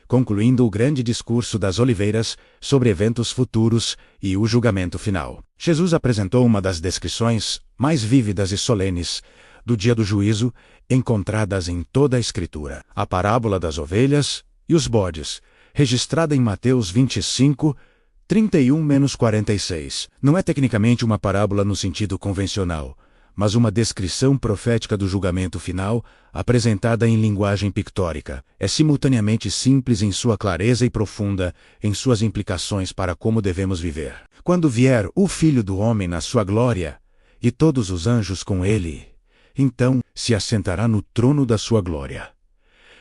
concluindo o grande discurso das oliveiras sobre eventos futuros e o julgamento final. Jesus apresentou uma das descrições mais vívidas e solenes do dia do juízo encontradas em toda a Escritura, a parábola das ovelhas e os bodes, registrada em Mateus 25, 31-46. Não é tecnicamente uma parábola no sentido convencional, mas uma descrição profética do julgamento final, apresentada em linguagem pictórica. É simultaneamente simples em sua clareza e profunda em suas implicações para como devemos viver. Quando vier o Filho do Homem na sua glória, e todos os anjos com ele, então se assentará no trono da sua glória.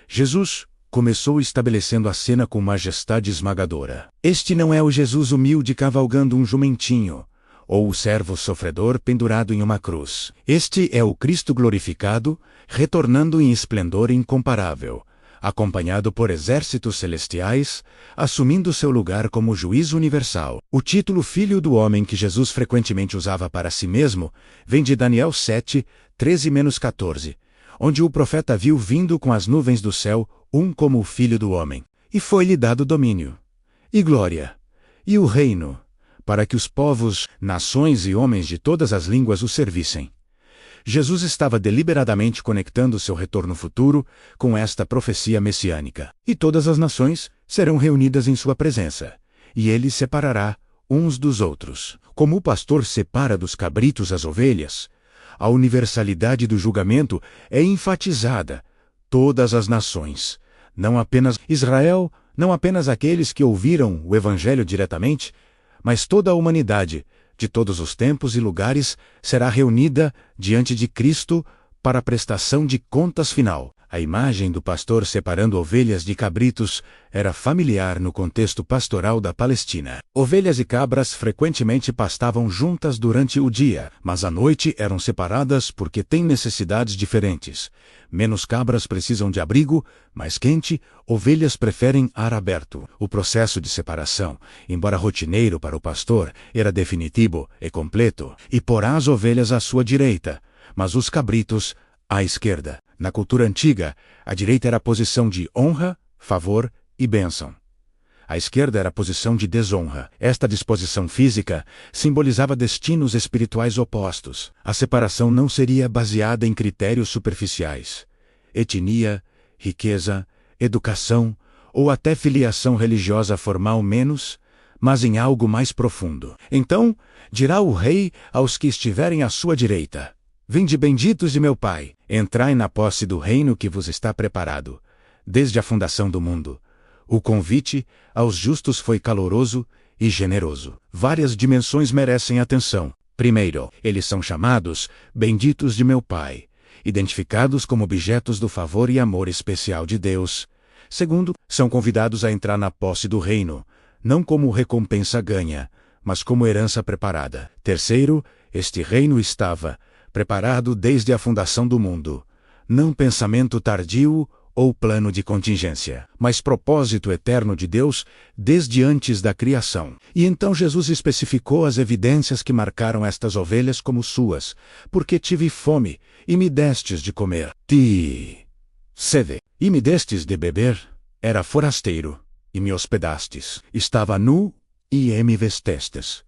Jesus começou estabelecendo a cena com majestade esmagadora. Este não é o Jesus humilde cavalgando um jumentinho, ou o servo sofredor pendurado em uma cruz. Este é o Cristo glorificado, retornando em esplendor incomparável, acompanhado por exércitos celestiais, assumindo seu lugar como juiz universal. O título Filho do Homem que Jesus frequentemente usava para si mesmo vem de Daniel 7, 13-14, onde o profeta viu vindo com as nuvens do céu um como o Filho do Homem, e foi-lhe dado domínio, e glória, e o reino, para que os povos, nações e homens de todas as línguas o servissem. Jesus estava deliberadamente conectando seu retorno futuro com esta profecia messiânica. E todas as nações serão reunidas em sua presença, e ele separará uns dos outros. Como o pastor separa dos cabritos as ovelhas, a universalidade do julgamento é enfatizada. Todas as nações, não apenas Israel, não apenas aqueles que ouviram o Evangelho diretamente, mas toda a humanidade, de todos os tempos e lugares, será reunida diante de Cristo para a prestação de contas final. A imagem do pastor separando ovelhas de cabritos era familiar no contexto pastoral da Palestina. Ovelhas e cabras frequentemente pastavam juntas durante o dia, mas à noite eram separadas porque têm necessidades diferentes. Menos cabras precisam de abrigo, mais quente, ovelhas preferem ar aberto. O processo de separação, embora rotineiro para o pastor, era definitivo e completo, e porá as ovelhas à sua direita, mas os cabritos à esquerda. Na cultura antiga, a direita era a posição de honra, favor e bênção. A esquerda era a posição de desonra. Esta disposição física simbolizava destinos espirituais opostos. A separação não seria baseada em critérios superficiais, etnia, riqueza, educação ou até filiação religiosa formal menos, mas em algo mais profundo. Então, dirá o rei aos que estiverem à sua direita: Vinde benditos de meu Pai, entrai na posse do reino que vos está preparado, desde a fundação do mundo. O convite aos justos foi caloroso e generoso. Várias dimensões merecem atenção. Primeiro, eles são chamados benditos de meu Pai, identificados como objetos do favor e amor especial de Deus. Segundo, são convidados a entrar na posse do reino, não como recompensa ganha, mas como herança preparada. Terceiro, este reino estava preparado desde a fundação do mundo, não pensamento tardio ou plano de contingência, mas propósito eterno de Deus desde antes da criação. E então Jesus especificou as evidências que marcaram estas ovelhas como suas: porque tive fome, e me destes de comer. Ti sede, e me destes de beber. Era forasteiro, e me hospedastes. Estava nu, e me vestestes.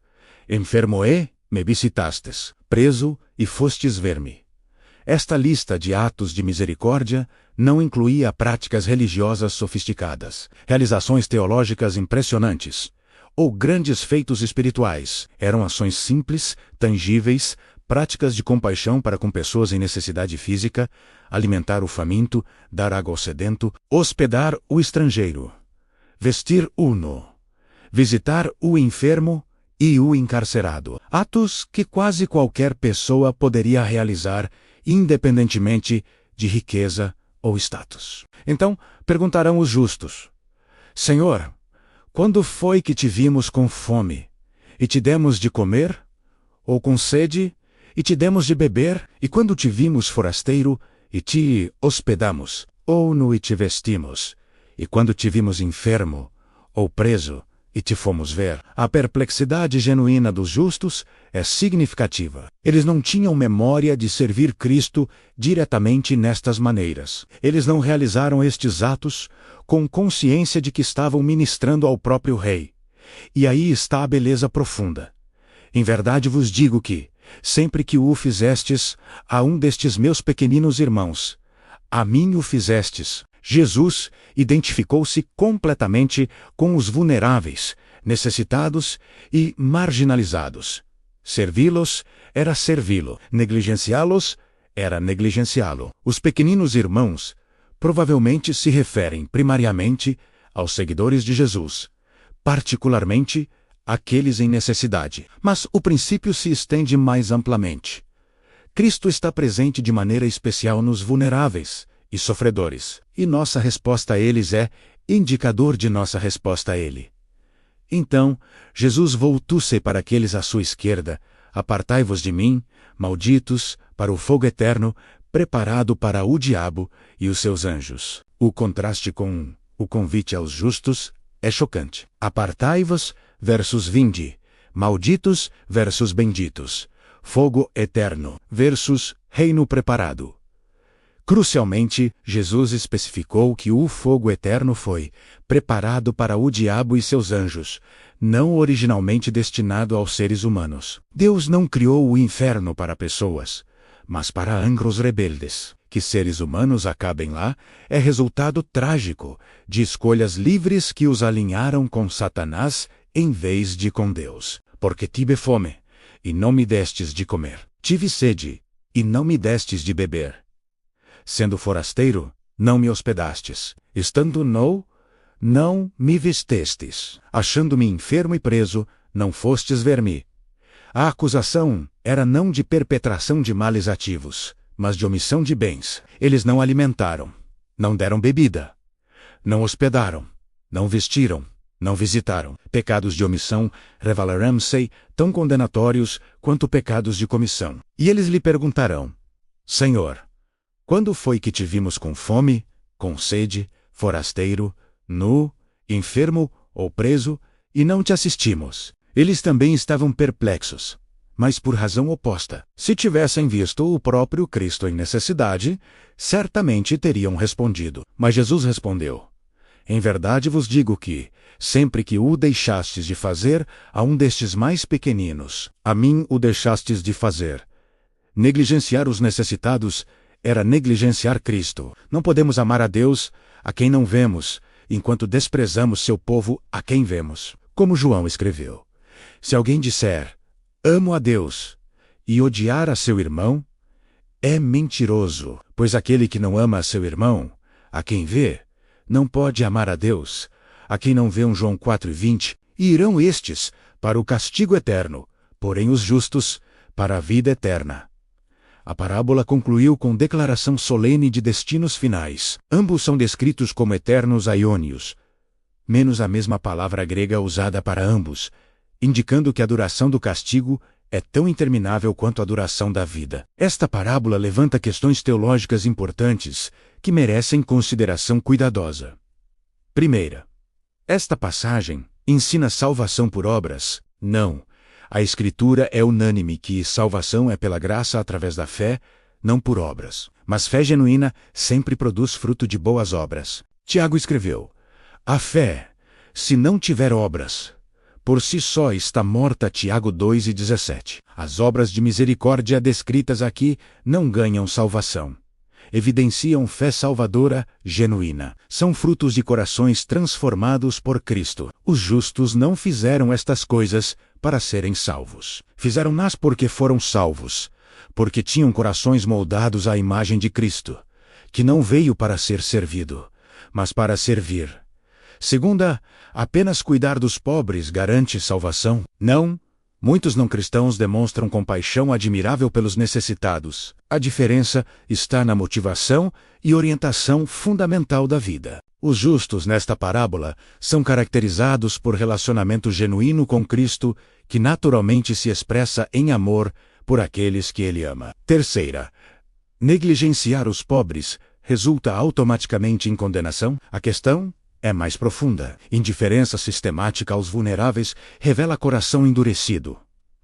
Enfermo me visitastes. Preso, e fostes ver-me. Esta lista de atos de misericórdia não incluía práticas religiosas sofisticadas, realizações teológicas impressionantes, ou grandes feitos espirituais. Eram ações simples, tangíveis, práticas de compaixão para com pessoas em necessidade física, alimentar o faminto, dar água ao sedento, hospedar o estrangeiro, vestir o nu, visitar o enfermo e o encarcerado. Atos que quase qualquer pessoa poderia realizar, independentemente de riqueza ou status. Então, perguntarão os justos: Senhor, quando foi que te vimos com fome, e te demos de comer? Ou com sede, e te demos de beber? E quando te vimos forasteiro, e te hospedamos? Ou nu e te vestimos? E quando te vimos enfermo, ou preso, e te fomos ver. A perplexidade genuína dos justos é significativa. Eles não tinham memória de servir Cristo diretamente nestas maneiras. Eles não realizaram estes atos com consciência de que estavam ministrando ao próprio Rei. E aí está a beleza profunda. Em verdade vos digo que, sempre que o fizestes a um destes meus pequeninos irmãos, a mim o fizestes. Jesus identificou-se completamente com os vulneráveis, necessitados e marginalizados. Servi-los era servi-lo, negligenciá-los era negligenciá-lo. Os pequeninos irmãos provavelmente se referem primariamente aos seguidores de Jesus, particularmente aqueles em necessidade. Mas o princípio se estende mais amplamente. Cristo está presente de maneira especial nos vulneráveis e sofredores, e nossa resposta a eles é indicador de nossa resposta a Ele. Então, Jesus voltou-se para aqueles à sua esquerda: apartai-vos de mim, malditos, para o fogo eterno, preparado para o diabo e os seus anjos. O contraste com o convite aos justos é chocante. Apartai-vos versus vinde, malditos versus benditos, fogo eterno versus reino preparado. Crucialmente, Jesus especificou que o fogo eterno foi preparado para o diabo e seus anjos, não originalmente destinado aos seres humanos. Deus não criou o inferno para pessoas, mas para anjos rebeldes. Que seres humanos acabem lá é resultado trágico de escolhas livres que os alinharam com Satanás em vez de com Deus. Porque tive fome, e não me destes de comer. Tive sede, e não me destes de beber. Sendo forasteiro, não me hospedastes. Estando nu, não me vestestes. Achando-me enfermo e preso, não fostes ver-me. A acusação era não de perpetração de males ativos, mas de omissão de bens. Eles não alimentaram, não deram bebida, não hospedaram, não vestiram, não visitaram. Pecados de omissão revelarão-se tão condenatórios quanto pecados de comissão. E eles lhe perguntarão: Senhor, quando foi que te vimos com fome, com sede, forasteiro, nu, enfermo ou preso, e não te assistimos? Eles também estavam perplexos, mas por razão oposta. Se tivessem visto o próprio Cristo em necessidade, certamente teriam respondido. Mas Jesus respondeu: Em verdade vos digo que, sempre que o deixastes de fazer a um destes mais pequeninos, a mim o deixastes de fazer. Negligenciar os necessitados era negligenciar Cristo. Não podemos amar a Deus, a quem não vemos, enquanto desprezamos seu povo, a quem vemos. Como João escreveu: Se alguém disser, amo a Deus, e odiar a seu irmão, é mentiroso, pois aquele que não ama a seu irmão, a quem vê, não pode amar a Deus, a quem não vê. João 4:20, e irão estes para o castigo eterno, porém os justos para a vida eterna. A parábola concluiu com declaração solene de destinos finais. Ambos são descritos como eternos aiônios, menos a mesma palavra grega usada para ambos, indicando que a duração do castigo é tão interminável quanto a duração da vida. Esta parábola levanta questões teológicas importantes que merecem consideração cuidadosa. Primeira, esta passagem ensina salvação por obras? Não. A Escritura é unânime que salvação é pela graça através da fé, não por obras. Mas fé genuína sempre produz fruto de boas obras. Tiago escreveu: A fé, se não tiver obras, por si só está morta. Tiago 2:17. As obras de misericórdia descritas aqui não ganham salvação. Evidenciam fé salvadora genuína. São frutos de corações transformados por Cristo. Os justos não fizeram estas coisas para serem salvos. Fizeram-nas porque foram salvos, porque tinham corações moldados à imagem de Cristo, que não veio para ser servido, mas para servir. Segunda, apenas cuidar dos pobres garante salvação? Não. Muitos não cristãos demonstram compaixão admirável pelos necessitados. A diferença está na motivação e orientação fundamental da vida. Os justos nesta parábola são caracterizados por relacionamento genuíno com Cristo, que naturalmente se expressa em amor por aqueles que Ele ama. Terceira, negligenciar os pobres resulta automaticamente em condenação? A questão é mais profunda. Indiferença sistemática aos vulneráveis revela coração endurecido,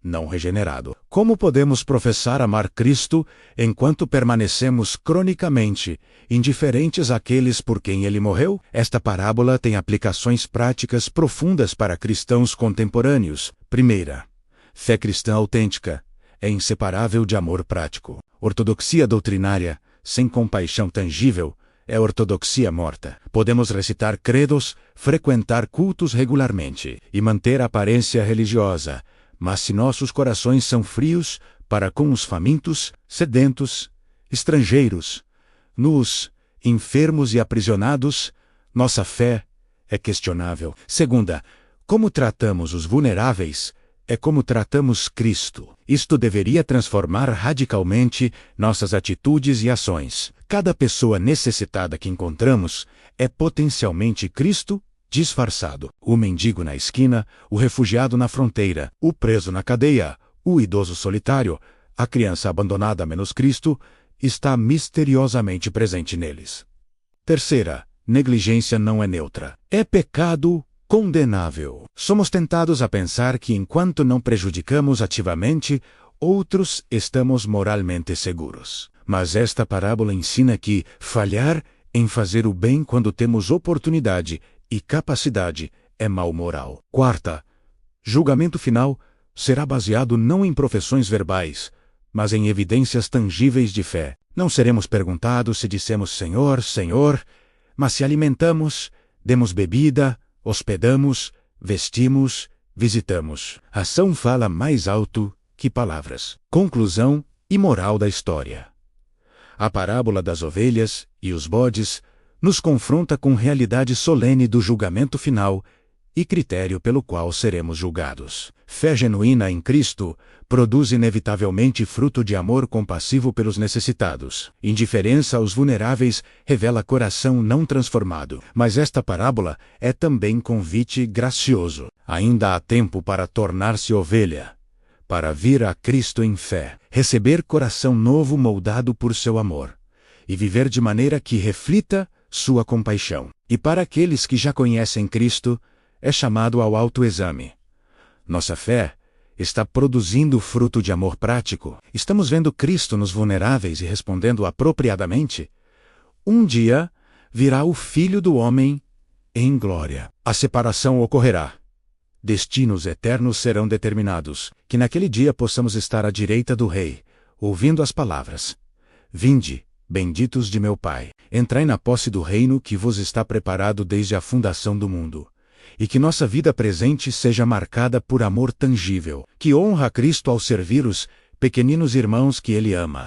não regenerado. Como podemos professar amar Cristo enquanto permanecemos cronicamente indiferentes àqueles por quem ele morreu? Esta parábola tem aplicações práticas profundas para cristãos contemporâneos. Primeira, fé cristã autêntica é inseparável de amor prático. Ortodoxia doutrinária, sem compaixão tangível, é ortodoxia morta. Podemos recitar credos, frequentar cultos regularmente e manter a aparência religiosa, mas se nossos corações são frios para com os famintos, sedentos, estrangeiros, nus, enfermos e aprisionados, nossa fé é questionável. Segunda, como tratamos os vulneráveis é como tratamos Cristo. Isto deveria transformar radicalmente nossas atitudes e ações. Cada pessoa necessitada que encontramos é potencialmente Cristo disfarçado. O mendigo na esquina, o refugiado na fronteira, o preso na cadeia, o idoso solitário, a criança abandonada menos Cristo, está misteriosamente presente neles. Terceira, negligência não é neutra. É pecado condenável. Somos tentados a pensar que enquanto não prejudicamos ativamente outros, estamos moralmente seguros. Mas esta parábola ensina que falhar em fazer o bem quando temos oportunidade e capacidade é mal moral. Quarta, julgamento final será baseado não em profissões verbais, mas em evidências tangíveis de fé. Não seremos perguntados se dissemos Senhor, Senhor, mas se alimentamos, demos bebida, hospedamos, vestimos, visitamos. Ação fala mais alto que palavras. Conclusão e moral da história. A parábola das ovelhas e os bodes nos confronta com realidade solene do julgamento final e critério pelo qual seremos julgados. Fé genuína em Cristo produz inevitavelmente fruto de amor compassivo pelos necessitados. Indiferença aos vulneráveis revela coração não transformado. Mas esta parábola é também convite gracioso. Ainda há tempo para tornar-se ovelha, para vir a Cristo em fé, receber coração novo moldado por seu amor, e viver de maneira que reflita sua compaixão. E para aqueles que já conhecem Cristo, é chamado ao autoexame. Nossa fé está produzindo fruto de amor prático? Estamos vendo Cristo nos vulneráveis e respondendo apropriadamente? Um dia virá o Filho do Homem em glória. A separação ocorrerá. Destinos eternos serão determinados. Que naquele dia possamos estar à direita do Rei, ouvindo as palavras: Vinde, benditos de meu Pai, entrai na posse do reino que vos está preparado desde a fundação do mundo. E que nossa vida presente seja marcada por amor tangível, que honra a Cristo ao servir os pequeninos irmãos que Ele ama.